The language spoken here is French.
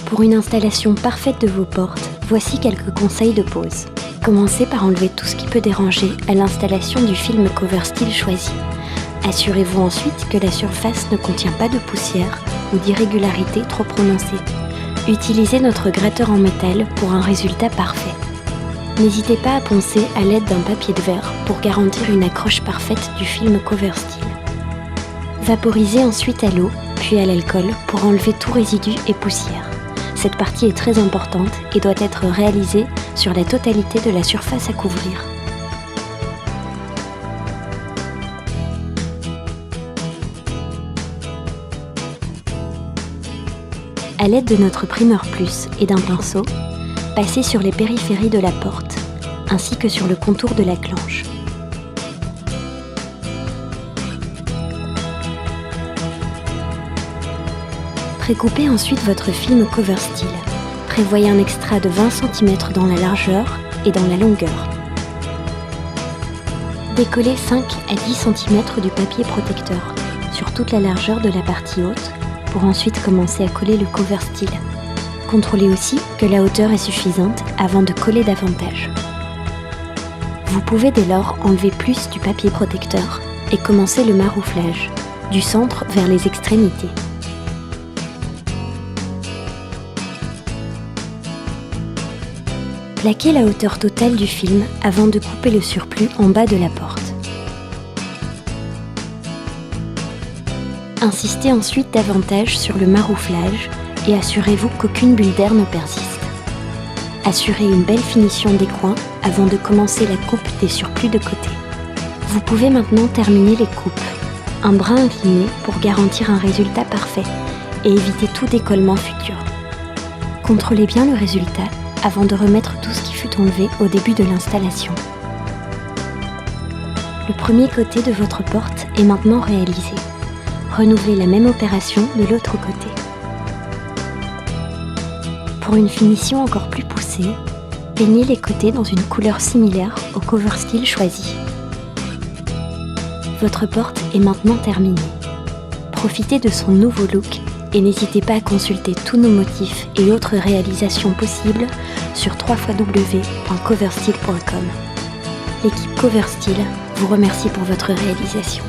Pour une installation parfaite de vos portes, voici quelques conseils de pose. Commencez par enlever tout ce qui peut déranger à l'installation du film cover style choisi. Assurez-vous ensuite que la surface ne contient pas de poussière ou d'irrégularités trop prononcées. Utilisez notre gratteur en métal pour un résultat parfait. N'hésitez pas à poncer à l'aide d'un papier de verre pour garantir une accroche parfaite du film cover style. Vaporisez ensuite à l'eau, puis à l'alcool pour enlever tout résidu et poussière. Cette partie est très importante et doit être réalisée sur la totalité de la surface à couvrir. À l'aide de notre primeur plus et d'un pinceau, passez sur les périphéries de la porte, ainsi que sur le contour de la clenche. Précoupez ensuite votre film cover style. Prévoyez un extra de 20 cm dans la largeur et dans la longueur. Décollez 5 à 10 cm du papier protecteur sur toute la largeur de la partie haute pour ensuite commencer à coller le cover style. Contrôlez aussi que la hauteur est suffisante avant de coller davantage. Vous pouvez dès lors enlever plus du papier protecteur et commencer le marouflage, du centre vers les extrémités. Plaquez la hauteur totale du film avant de couper le surplus en bas de la porte. Insistez ensuite davantage sur le marouflage et assurez-vous qu'aucune bulle d'air ne persiste. Assurez une belle finition des coins avant de commencer la coupe des surplus de côté. Vous pouvez maintenant terminer les coupes, un brin incliné pour garantir un résultat parfait et éviter tout décollement futur. Contrôlez bien le résultat avant de remettre tout ce qui fut enlevé au début de l'installation. Le premier côté de votre porte est maintenant réalisé. Renouvelez la même opération de l'autre côté. Pour une finition encore plus poussée, peignez les côtés dans une couleur similaire au cover style choisi. Votre porte est maintenant terminée. Profitez de son nouveau look et n'hésitez pas à consulter tous nos motifs et autres réalisations possibles sur www.coverstyle.com. L'équipe Cover Style vous remercie pour votre réalisation.